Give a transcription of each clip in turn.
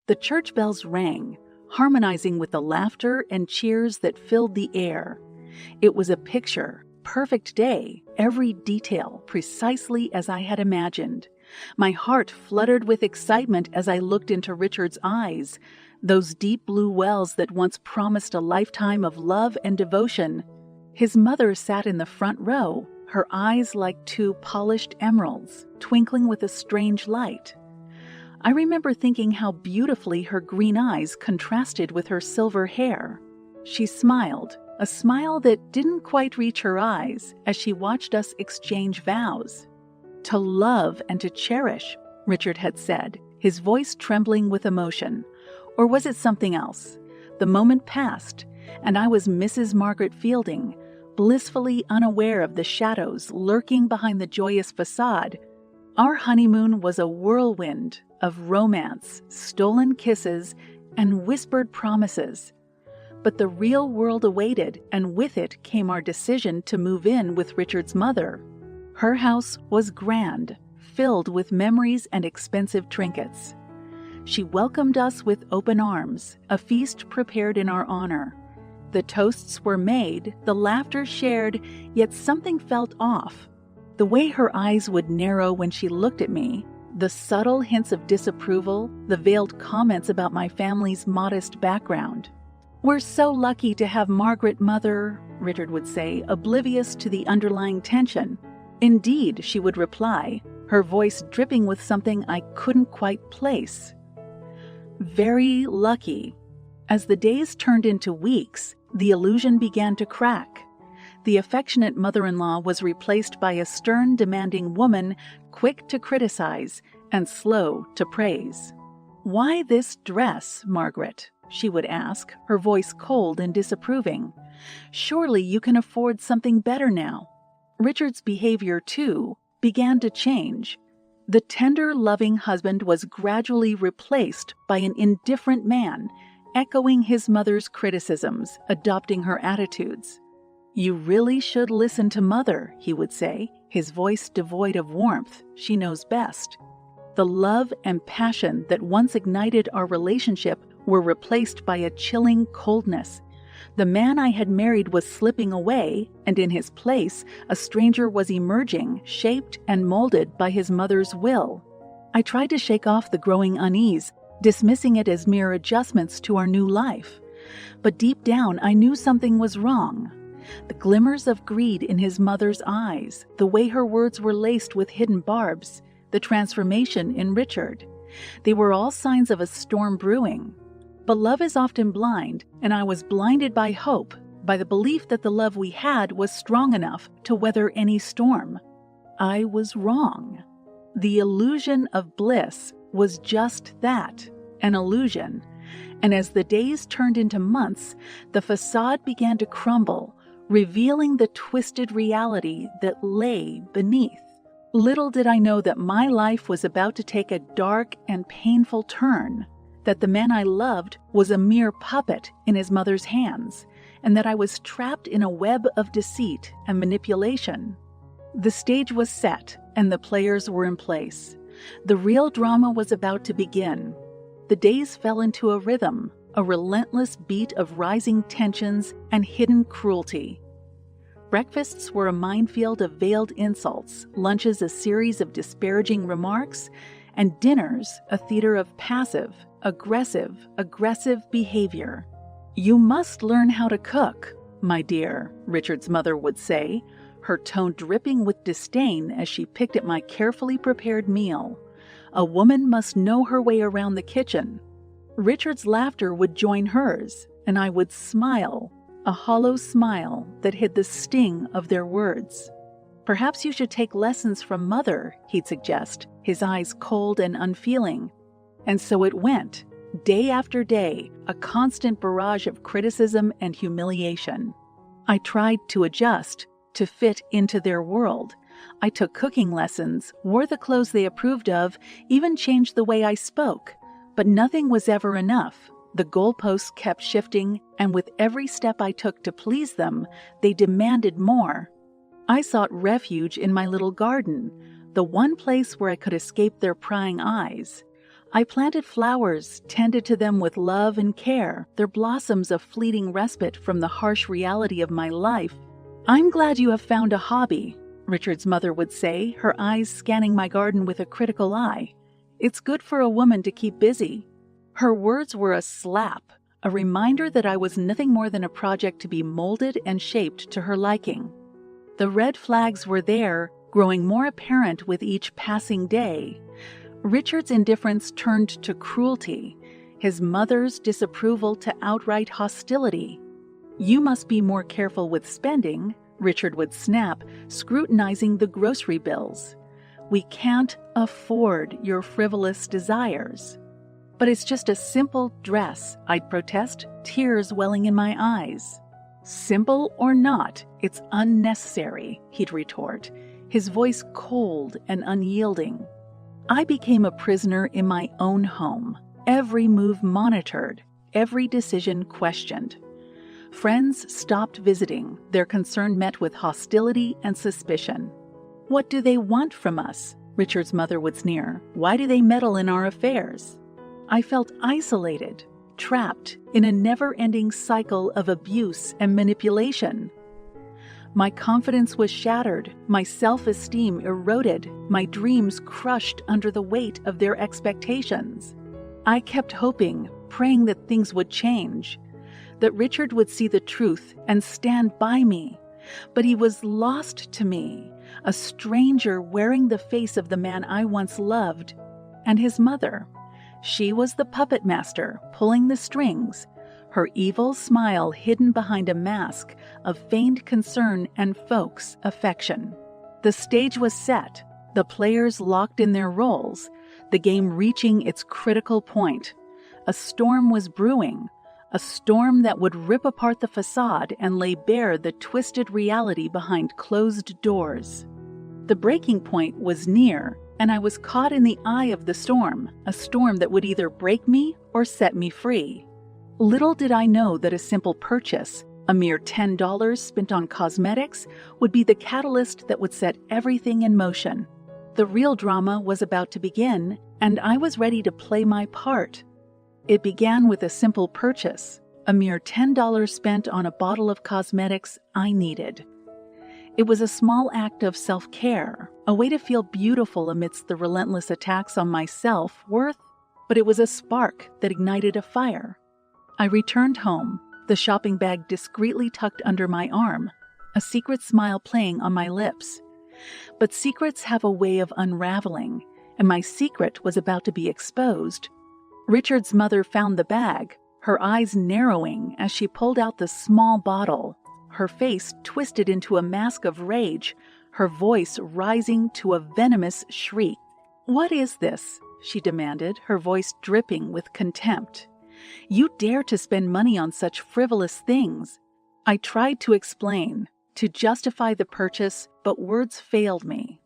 The church bells rang, harmonizing with the laughter and cheers that filled the air. It was a picture, perfect day, every detail precisely as I had imagined. My heart fluttered with excitement as I looked into Richard's eyes, those deep blue wells that once promised a lifetime of love and devotion. His mother sat in the front row, her eyes like two polished emeralds, twinkling with a strange light. I remember thinking how beautifully her green eyes contrasted with her silver hair. She smiled, a smile that didn't quite reach her eyes as she watched us exchange vows. "To love and to cherish," Richard had said, his voice trembling with emotion. Or was it something else? The moment passed, and I was Mrs. Margaret Fielding, blissfully unaware of the shadows lurking behind the joyous facade. Our honeymoon was a whirlwind of romance, stolen kisses, and whispered promises. But the real world awaited, and with it came our decision to move in with Richard's mother. Her house was grand, filled with memories and expensive trinkets. She welcomed us with open arms, a feast prepared in our honor. The toasts were made, the laughter shared, yet something felt off. The way her eyes would narrow when she looked at me, the subtle hints of disapproval, the veiled comments about my family's modest background. "We're so lucky to have Margaret, Mother," Richard would say, oblivious to the underlying tension. "Indeed," she would reply, her voice dripping with something I couldn't quite place. Very lucky. As the days turned into weeks, the illusion began to crack. The affectionate mother-in-law was replaced by a stern, demanding woman, quick to criticize and slow to praise. "Why this dress, Margaret?" she would ask, her voice cold and disapproving. "Surely you can afford something better now." Richard's behavior, too, began to change. The tender, loving husband was gradually replaced by an indifferent man, echoing his mother's criticisms, adopting her attitudes. "You really should listen to Mother," he would say, his voice devoid of warmth. "She knows best." The love and passion that once ignited our relationship were replaced by a chilling coldness. The man I had married was slipping away, and in his place, a stranger was emerging, shaped and molded by his mother's will. I tried to shake off the growing unease, dismissing it as mere adjustments to our new life. But deep down, I knew something was wrong. The glimmers of greed in his mother's eyes, the way her words were laced with hidden barbs, the transformation in Richard. They were all signs of a storm brewing. But love is often blind, and I was blinded by hope, by the belief that the love we had was strong enough to weather any storm. I was wrong. The illusion of bliss was just that, an illusion. And as the days turned into months, the facade began to crumble, revealing the twisted reality that lay beneath. Little did I know that my life was about to take a dark and painful turn, that the man I loved was a mere puppet in his mother's hands, and that I was trapped in a web of deceit and manipulation. The stage was set, and the players were in place. The real drama was about to begin. The days fell into a rhythm, a relentless beat of rising tensions and hidden cruelty. Breakfasts were a minefield of veiled insults, lunches a series of disparaging remarks, and dinners a theater of passive, aggressive behavior. "You must learn how to cook, my dear," Richard's mother would say, her tone dripping with disdain as she picked at my carefully prepared meal. "A woman must know her way around the kitchen." Richard's laughter would join hers, and I would smile, a hollow smile that hid the sting of their words. "Perhaps you should take lessons from Mother," he'd suggest, his eyes cold and unfeeling. And so it went, day after day, a constant barrage of criticism and humiliation. I tried to adjust, to fit into their world. I took cooking lessons, wore the clothes they approved of, even changed the way I spoke. But nothing was ever enough. The goalposts kept shifting, and with every step I took to please them, they demanded more. I sought refuge in my little garden, the one place where I could escape their prying eyes. I planted flowers, tended to them with love and care, their blossoms a fleeting respite from the harsh reality of my life. "I'm glad you have found a hobby," Richard's mother would say, her eyes scanning my garden with a critical eye. "It's good for a woman to keep busy." Her words were a slap, a reminder that I was nothing more than a project to be molded and shaped to her liking. The red flags were there, growing more apparent with each passing day. Richard's indifference turned to cruelty, his mother's disapproval to outright hostility. "You must be more careful with spending," Richard would snap, scrutinizing the grocery bills. "We can't afford your frivolous desires." "But it's just a simple dress," I'd protest, tears welling in my eyes. "Simple or not, it's unnecessary," he'd retort, his voice cold and unyielding. I became a prisoner in my own home, every move monitored, every decision questioned. Friends stopped visiting, their concern met with hostility and suspicion. "What do they want from us?" Richard's mother would sneer. "Why do they meddle in our affairs?" I felt isolated, trapped in a never-ending cycle of abuse and manipulation. My confidence was shattered, my self-esteem eroded, my dreams crushed under the weight of their expectations. I kept hoping, praying that things would change, that Richard would see the truth and stand by me. But he was lost to me, a stranger wearing the face of the man I once loved. And his mother. She was the puppet master, pulling the strings, her evil smile hidden behind a mask of feigned concern and folks' affection. The stage was set, the players locked in their roles, the game reaching its critical point. A storm was brewing, a storm that would rip apart the facade and lay bare the twisted reality behind closed doors. The breaking point was near, and I was caught in the eye of the storm, a storm that would either break me or set me free. Little did I know that a simple purchase, a mere $10 spent on cosmetics, would be the catalyst that would set everything in motion. The real drama was about to begin, and I was ready to play my part. It began with a simple purchase, a mere $10 spent on a bottle of cosmetics I needed. It was a small act of self-care, a way to feel beautiful amidst the relentless attacks on my self-worth, but it was a spark that ignited a fire. I returned home, the shopping bag discreetly tucked under my arm, a secret smile playing on my lips. But secrets have a way of unraveling, and my secret was about to be exposed. Richard's mother found the bag, her eyes narrowing as she pulled out the small bottle, her face twisted into a mask of rage, her voice rising to a venomous shriek. "What is this?" she demanded, her voice dripping with contempt. "You dare to spend money on such frivolous things." I tried to explain, to justify the purchase, but words failed me.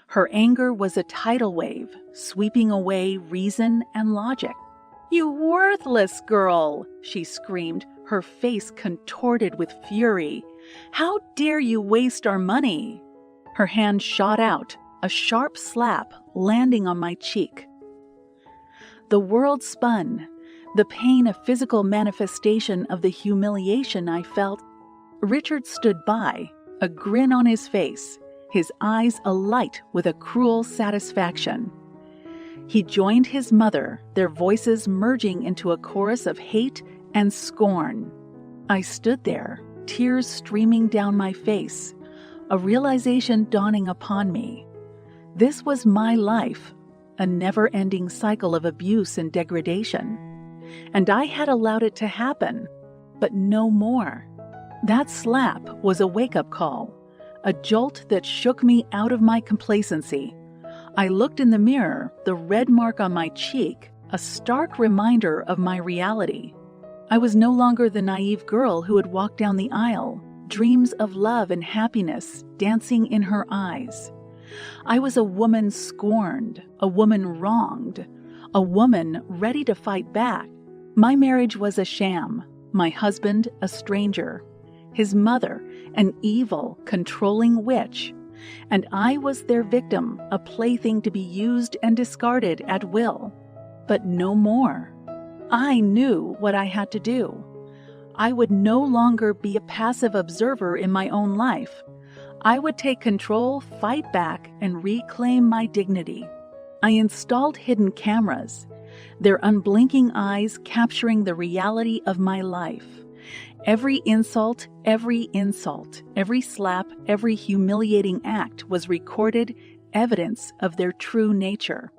Her anger was a tidal wave, sweeping away reason and logic. "You worthless girl!" she screamed, her face contorted with fury. "How dare you waste our money?" Her hand shot out, a sharp slap landing on my cheek. The world spun, the pain a physical manifestation of the humiliation I felt. Richard stood by, a grin on his face, his eyes alight with a cruel satisfaction. He joined his mother, their voices merging into a chorus of hate and scorn. I stood there, tears streaming down my face, a realization dawning upon me. This was my life, a never-ending cycle of abuse and degradation. And I had allowed it to happen, but no more. That slap was a wake-up call, a jolt that shook me out of my complacency. I looked in the mirror, the red mark on my cheek, a stark reminder of my reality. I was no longer the naive girl who had walked down the aisle, dreams of love and happiness dancing in her eyes. I was a woman scorned, a woman wronged, a woman ready to fight back. My marriage was a sham, my husband a stranger, his mother an evil, controlling witch, and I was their victim, a plaything to be used and discarded at will. but no more. I knew what I had to do. I would no longer be a passive observer in my own life. I would take control, fight back, and reclaim my dignity. I installed hidden cameras, their unblinking eyes capturing the reality of my life. Every insult, every slap, every humiliating act was recorded, evidence of their true nature.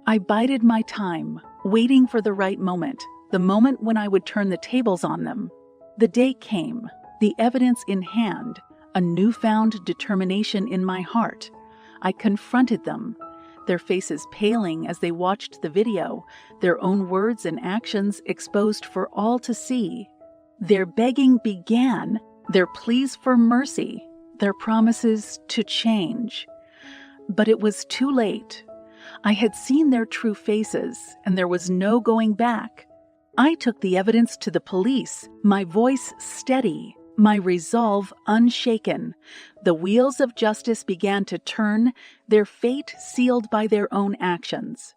I bided my time, waiting for the right moment, the moment when I would turn the tables on them. The day came, the evidence in hand, a newfound determination in my heart. I confronted them, their faces paling as they watched the video, their own words and actions exposed for all to see. Their begging began, their pleas for mercy, their promises to change. But it was too late. I had seen their true faces, and there was no going back. I took the evidence to the police, my voice steady, my resolve unshaken. The wheels of justice began to turn, their fate sealed by their own actions.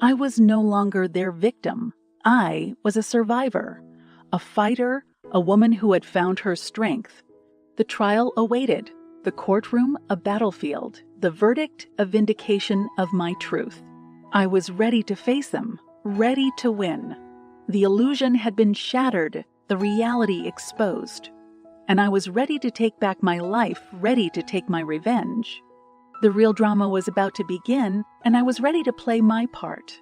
I was no longer their victim. I was a survivor, a fighter, a woman who had found her strength. The trial awaited, the courtroom a battlefield, the verdict a vindication of my truth. I was ready to face them, ready to win. The illusion had been shattered, the reality exposed. And I was ready to take back my life, ready to take my revenge. The real drama was about to begin, and I was ready to play my part.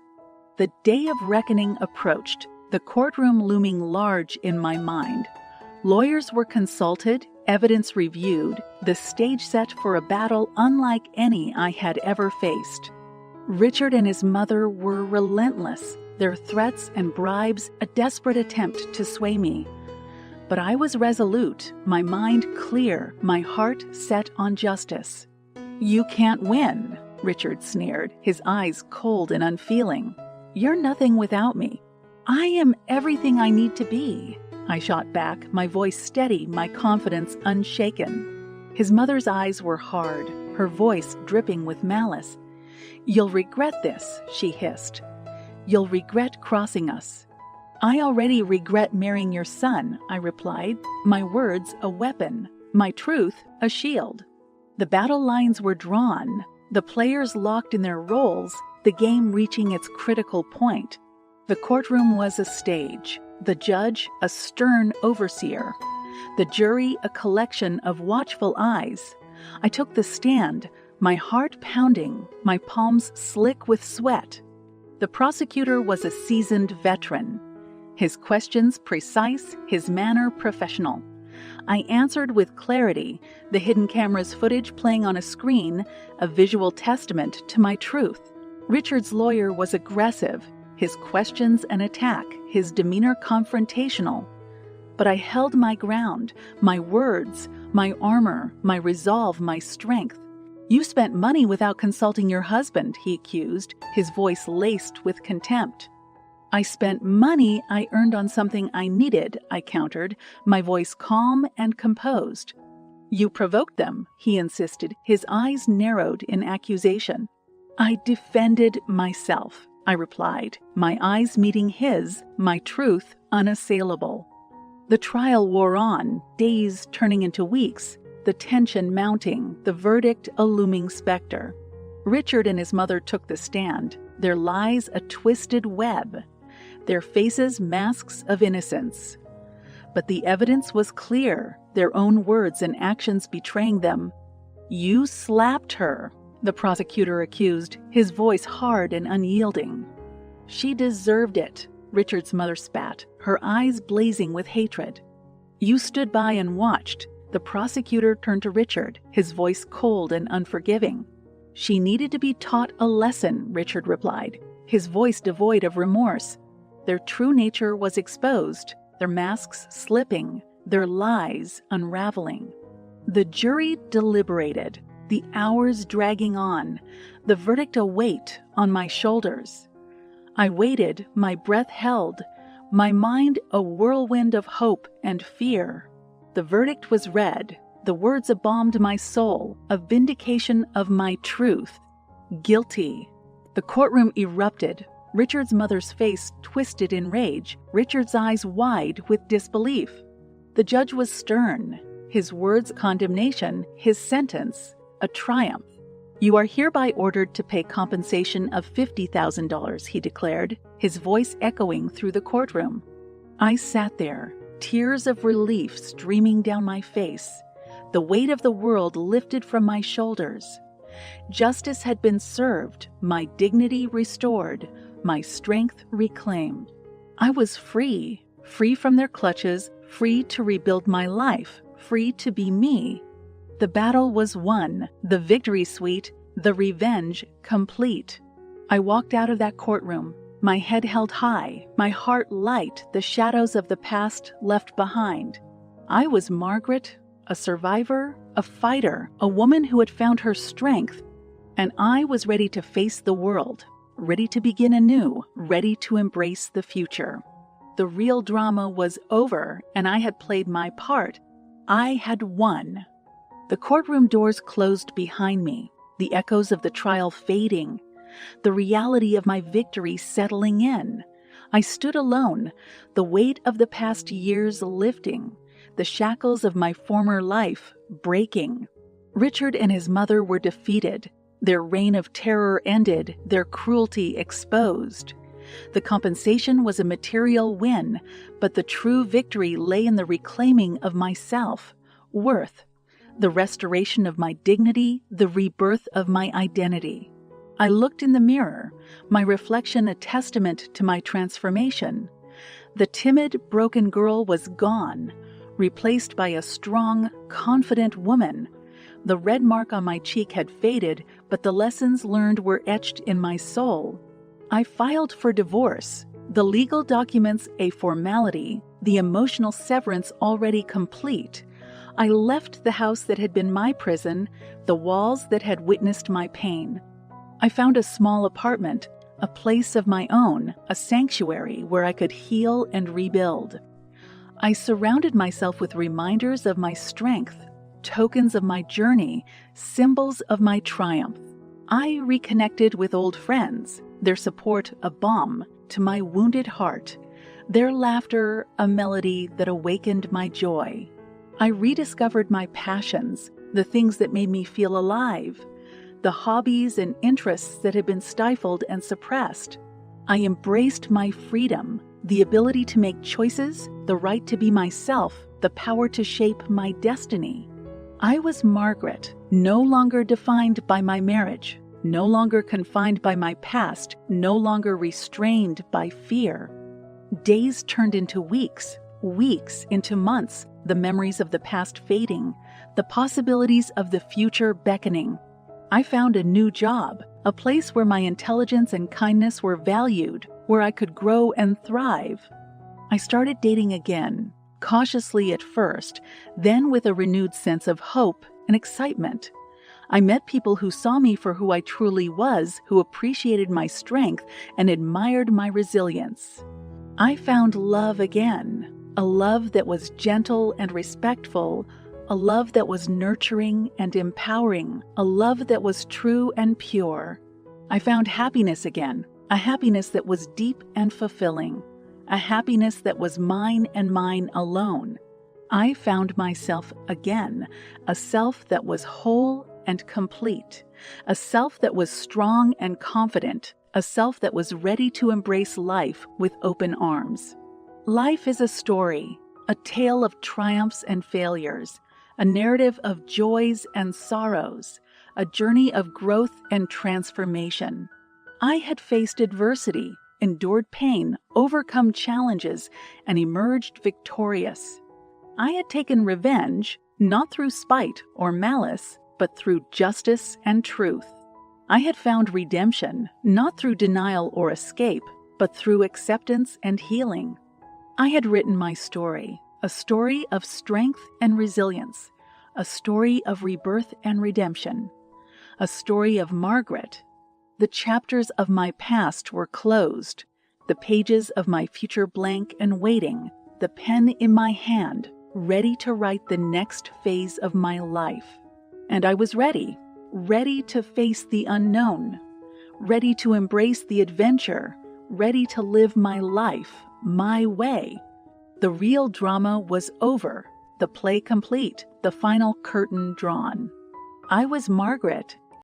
The day of reckoning approached, the courtroom looming large in my mind. Lawyers were consulted, evidence reviewed, the stage set for a battle unlike any I had ever faced. Richard and his mother were relentless, their threats and bribes a desperate attempt to sway me. But I was resolute, my mind clear, my heart set on justice. "You can't win," Richard sneered, his eyes cold and unfeeling. "You're nothing without me. I am everything I need to be," I shot back, my voice steady, my confidence unshaken. His mother's eyes were hard, her voice dripping with malice. "You'll regret this," she hissed. "You'll regret crossing us." "I already regret marrying your son," I replied, my words a weapon, my truth a shield. The battle lines were drawn, the players locked in their roles, the game reaching its critical point. The courtroom was a stage, the judge a stern overseer, the jury a collection of watchful eyes. I took the stand, my heart pounding, my palms slick with sweat. The prosecutor was a seasoned veteran, his questions precise, his manner professional. I answered with clarity, the hidden camera's footage playing on a screen, a visual testament to my truth. Richard's lawyer was aggressive, his questions an attack, his demeanor confrontational. But I held my ground, my words, my armor, my resolve, my strength. "You spent money without consulting your husband," he accused, his voice laced with contempt. "I spent money I earned on something I needed," I countered, my voice calm and composed. "You provoked them," he insisted, his eyes narrowed in accusation. "I defended myself," I replied, my eyes meeting his, my truth unassailable. The trial wore on, days turning into weeks, the tension mounting, the verdict a looming specter. Richard and his mother took the stand, their lies a twisted web, their faces masks of innocence. But the evidence was clear, their own words and actions betraying them. "You slapped her," the prosecutor accused, his voice hard and unyielding. "She deserved it," Richard's mother spat, her eyes blazing with hatred. "You stood by and watched," the prosecutor turned to Richard, his voice cold and unforgiving. "She needed to be taught a lesson," Richard replied, his voice devoid of remorse. Their true nature was exposed, their masks slipping, their lies unraveling. The jury deliberated, the hours dragging on, the verdict a weight on my shoulders. I waited, my breath held, my mind a whirlwind of hope and fear. The verdict was read, the words embalmed my soul, a vindication of my truth. Guilty. The courtroom erupted, Richard's mother's face twisted in rage, Richard's eyes wide with disbelief. The judge was stern, his words condemnation, his sentence a triumph. "You are hereby ordered to pay compensation of $50,000, he declared, his voice echoing through the courtroom. I sat there, tears of relief streaming down my face, the weight of the world lifted from my shoulders. Justice had been served, my dignity restored, my strength reclaimed. I was free, free from their clutches, free to rebuild my life, free to be me. The battle was won, the victory sweet, the revenge complete. I walked out of that courtroom, my head held high, my heart light, the shadows of the past left behind. I was Margaret, a survivor, a fighter, a woman who had found her strength, and I was ready to face the world, ready to begin anew, ready to embrace the future. The real drama was over, and I had played my part. I had won. The courtroom doors closed behind me, the echoes of the trial fading, the reality of my victory settling in. I stood alone, the weight of the past years lifting, the shackles of my former life breaking. Richard and his mother were defeated, their reign of terror ended, their cruelty exposed. The compensation was a material win, but the true victory lay in the reclaiming of myself, worth, the restoration of my dignity, the rebirth of my identity. I looked in the mirror, my reflection a testament to my transformation. The timid, broken girl was gone, replaced by a strong, confident woman. The red mark on my cheek had faded, but the lessons learned were etched in my soul. I filed for divorce, the legal documents a formality, the emotional severance already complete. I left the house that had been my prison, the walls that had witnessed my pain. I found a small apartment, a place of my own, a sanctuary where I could heal and rebuild. I surrounded myself with reminders of my strength, tokens of my journey, symbols of my triumph. I reconnected with old friends, their support a balm to my wounded heart, their laughter a melody that awakened my joy. I rediscovered my passions, the things that made me feel alive, the hobbies and interests that had been stifled and suppressed. I embraced my freedom, the ability to make choices, the right to be myself, the power to shape my destiny. I was Margaret, no longer defined by my marriage, no longer confined by my past, no longer restrained by fear. Days turned into weeks, weeks into months, the memories of the past fading, the possibilities of the future beckoning. I found a new job, a place where my intelligence and kindness were valued, where I could grow and thrive. I started dating again, cautiously at first, then with a renewed sense of hope and excitement. I met people who saw me for who I truly was, who appreciated my strength and admired my resilience. I found love again, a love that was gentle and respectful, a love that was nurturing and empowering, a love that was true and pure. I found happiness again, a happiness that was deep and fulfilling, a happiness that was mine and mine alone. I found myself again, a self that was whole and complete, a self that was strong and confident, a self that was ready to embrace life with open arms. Life is a story, a tale of triumphs and failures, a narrative of joys and sorrows, a journey of growth and transformation. I had faced adversity, endured pain, overcome challenges, and emerged victorious. I had taken revenge, not through spite or malice, but through justice and truth. I had found redemption, not through denial or escape, but through acceptance and healing. I had written my story, a story of strength and resilience, a story of rebirth and redemption, a story of Margaret. The chapters of my past were closed, the pages of my future blank and waiting, the pen in my hand, ready to write the next phase of my life. And I was ready to face the unknown, ready to embrace the adventure, ready to live my life, my way. The real drama was over, the play complete, the final curtain drawn. I was Margaret,